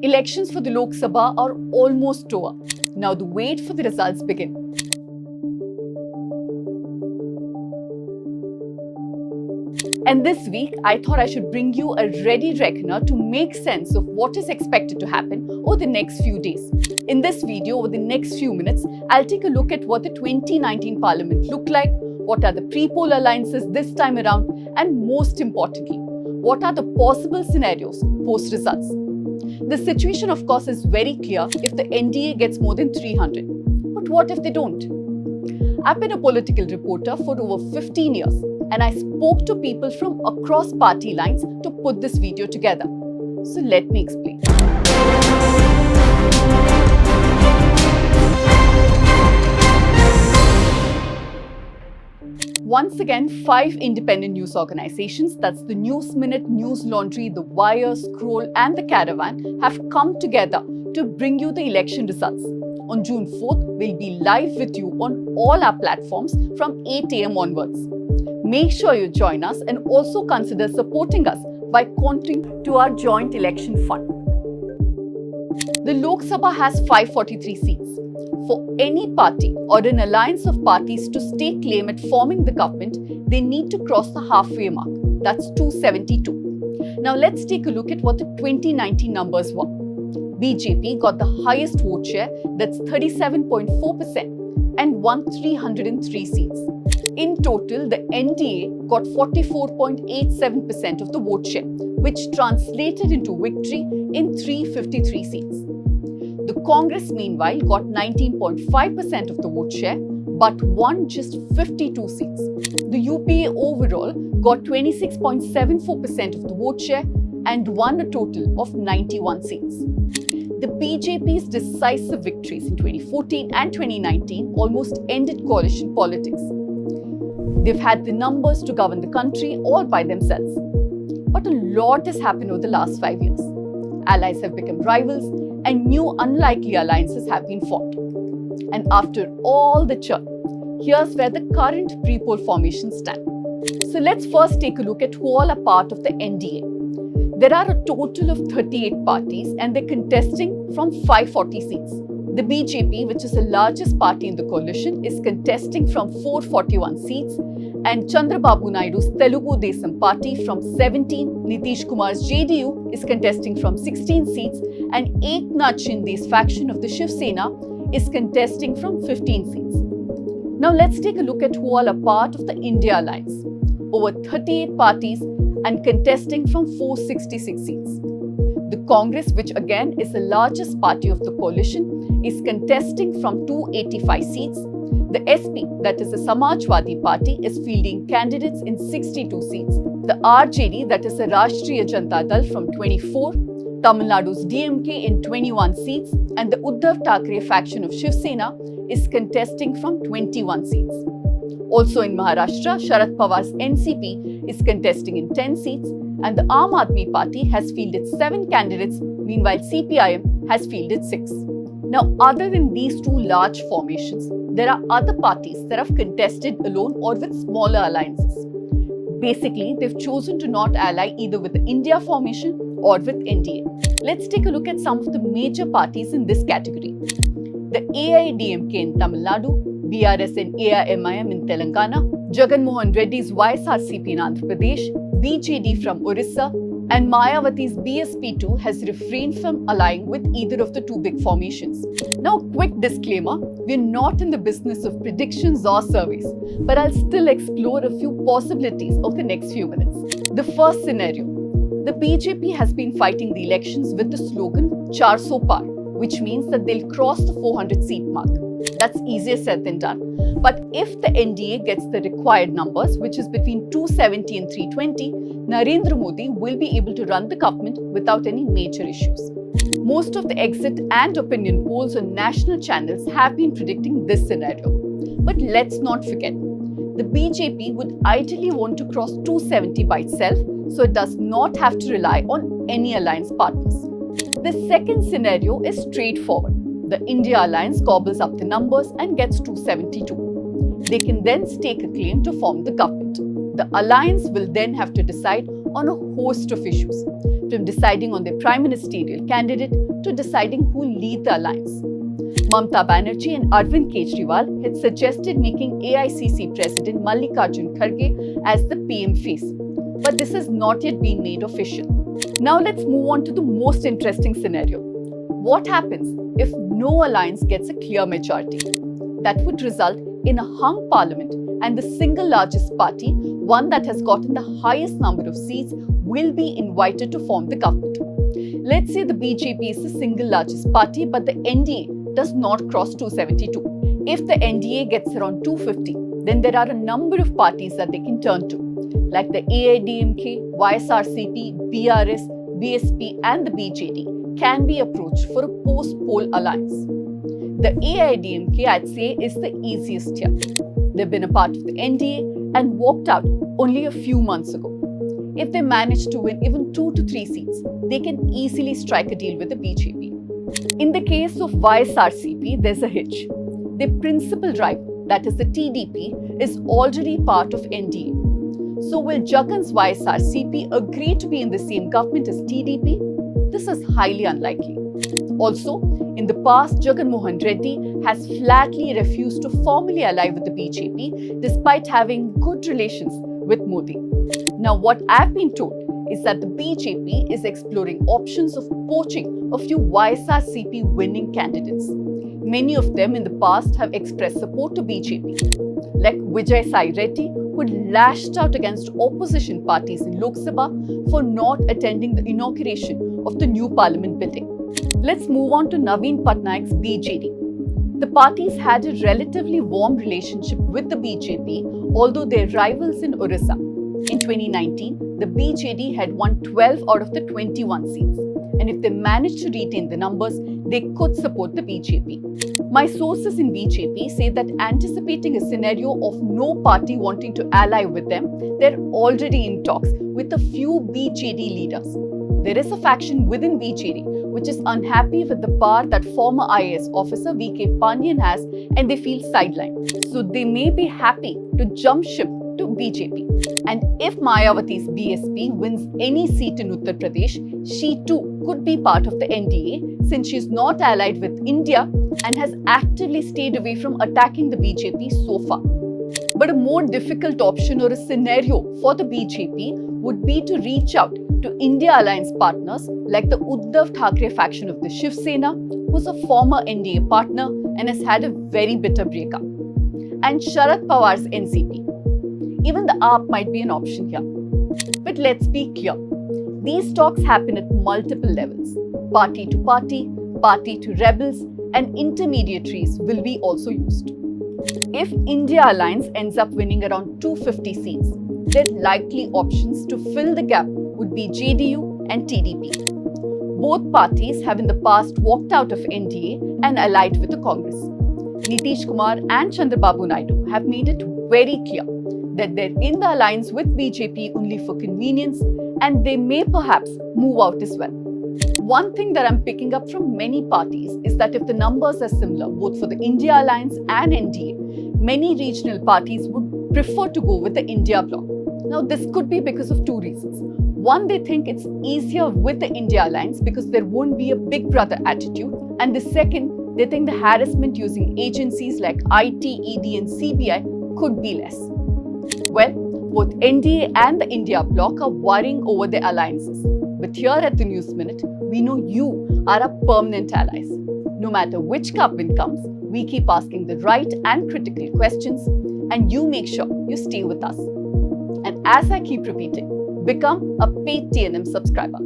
Elections for the Lok Sabha are almost over. Now the wait for the results begin. And this week, I thought I should bring you a ready reckoner to make sense of what is expected to happen over the next few days. In this video, over the next few minutes, I'll take a look at what the 2019 Parliament looked like, what are the pre-poll alliances this time around, and most importantly, what are the possible scenarios post-results. The situation, of course, is very clear if the NDA gets more than 300. But what if they don't? I've been a political reporter for over 15 years, and I spoke to people from across party lines to put this video together. So let me explain. Once again, 5 independent news organizations, that's the News Minute, News Laundry, The Wire, Scroll and The Caravan, have come together to bring you the election results. On June 4th, we'll be live with you on all our platforms from 8 a.m. onwards. Make sure you join us and also consider supporting us by contributing to our joint election fund. The Lok Sabha has 543 seats. For any party or an alliance of parties to stake claim at forming the government, they need to cross the halfway mark. That's 272. Now let's take a look at what the 2019 numbers were. BJP got the highest vote share, that's 37.4%, and won 303 seats. In total, the NDA got 44.87% of the vote share, which translated into victory in 353 seats. The Congress, meanwhile, got 19.5% of the vote share, but won just 52 seats. The UPA overall got 26.74% of the vote share and won a total of 91 seats. The BJP's decisive victories in 2014 and 2019 almost ended coalition politics. They've had the numbers to govern the country all by themselves. But a lot has happened over the last 5 years. Allies have become rivals and new unlikely alliances have been formed. And after all the churn, here's where the current pre-poll formations stand. So let's first take a look at who all are part of the NDA. There are a total of 38 parties and they're contesting from 540 seats. The BJP, which is the largest party in the coalition, is contesting from 441 seats, and Chandrababu Naidu's Telugu Desam party from 17, Nitish Kumar's JDU is contesting from 16 seats, and Eknath Shinde's faction of the Shiv Sena is contesting from 15 seats. Now let's take a look at who all are part of the India Alliance. Over 38 parties and contesting from 466 seats. The Congress, which again is the largest party of the coalition, is contesting from 285 seats. The SP, that is the Samajwadi Party, is fielding candidates in 62 seats. The RJD, that is the Rashtriya Janata Dal, from 24. Tamil Nadu's DMK in 21 seats. And the Uddhav Thackeray faction of Shiv Sena is contesting from 21 seats. Also in Maharashtra, Sharad Pawar's NCP is contesting in 10 seats. And the Aam Aadmi Party has fielded 7 candidates, meanwhile CPIM has fielded 6. Now, other than these 2 large formations, there are other parties that have contested alone or with smaller alliances. Basically, they've chosen to not ally either with the India formation or with NDA. Let's take a look at some of the major parties in this category. The AIDMK in Tamil Nadu, BRS and AIMIM in Telangana, Jagan Mohan Reddy's YSRCP in Andhra Pradesh, BJD from Orissa, and Mayawati's BSP2 has refrained from allying with either of the 2 big formations. Now, quick disclaimer, we're not in the business of predictions or surveys, but I'll still explore a few possibilities of the next few minutes. The first scenario, the BJP has been fighting the elections with the slogan 400 Par, which means that they'll cross the 400 seat mark. That's easier said than done. But if the NDA gets the required numbers, which is between 270 and 320, Narendra Modi will be able to run the government without any major issues. Most of the exit and opinion polls on national channels have been predicting this scenario. But let's not forget, the BJP would ideally want to cross 270 by itself, so it does not have to rely on any alliance partners. The second scenario is straightforward. The India Alliance gobbles up the numbers and gets 272. They can then stake a claim to form the government. The alliance will then have to decide on a host of issues. from deciding on their prime ministerial candidate to deciding who will lead the alliance. Mamata Banerjee and Arvind Kejriwal had suggested making AICC President Mallikarjun Kharge as the PM face, but this has not yet been made official. Now let's move on to the most interesting scenario. What happens if no alliance gets a clear majority? That would result in a hung parliament, and the single largest party, one that has gotten the highest number of seats, will be invited to form the government. Let's say the BJP is the single largest party, but the NDA does not cross 272. If the NDA gets around 250, then there are a number of parties that they can turn to, like the AIDMK, YSRCP, BRS, BSP, and the BJD can be approached for a post-poll alliance. The AIDMK, I'd say, is the easiest here. They've been a part of the NDA and walked out only a few months ago. If they manage to win even 2 to 3 seats, they can easily strike a deal with the BJP. In the case of YSRCP, there's a hitch. Their principal rival, that is the TDP, is already part of NDA. So will Jagan's YSRCP agree to be in the same government as TDP? This is highly unlikely. Also, in the past, Jagan Mohan Reddy has flatly refused to formally ally with the BJP despite having good relations with Modi. Now, what I've been told is that the BJP is exploring options of poaching a few YSRCP winning candidates. Many of them in the past have expressed support to BJP, like Vijay Sai Reddy, who lashed out against opposition parties in Lok Sabha for not attending the inauguration of the new parliament building. Let's move on to Naveen Patnaik's BJD. The parties had a relatively warm relationship with the BJP, although they're rivals in Orissa. In 2019, the BJD had won 12 out of the 21 seats, and if they managed to retain the numbers, they could support the BJP. My sources in BJP say that anticipating a scenario of no party wanting to ally with them, they're already in talks with a few BJD leaders. There is a faction within BJD which is unhappy with the power that former IAS officer V.K. Pandian has, and they feel sidelined. So they may be happy to jump ship to BJP. And if Mayawati's BSP wins any seat in Uttar Pradesh, she too could be part of the NDA since she's not allied with India and has actively stayed away from attacking the BJP so far. But a more difficult option or a scenario for the BJP would be to reach out to India alliance partners like the Uddhav Thackeray faction of the Shiv Sena, who's a former NDA partner and has had a very bitter breakup, and Sharad Pawar's NCP. Even the AAP might be an option here. But let's be clear, these talks happen at multiple levels. Party to party, party to rebels, and intermediaries will be also used. If India Alliance ends up winning around 250 seats, their likely options to fill the gap would be JDU and TDP. Both parties have in the past walked out of NDA and allied with the Congress. Nitish Kumar and Chandrababu Naidu have made it very clear that they're in the alliance with BJP only for convenience, and they may perhaps move out as well. One thing that I'm picking up from many parties is that if the numbers are similar both for the India Alliance and NDA, many regional parties would prefer to go with the India bloc. Now, this could be because of two reasons. One, they think it's easier with the India Alliance because there won't be a big brother attitude. And the second, they think the harassment using agencies like IT, ED and CBI could be less. Well, both NDA and the India bloc are worrying over their alliances. But here at the News Minute, we know you are our permanent allies. No matter which government comes, we keep asking the right and critical questions, and you make sure you stay with us. And as I keep repeating, become a paid TNM subscriber.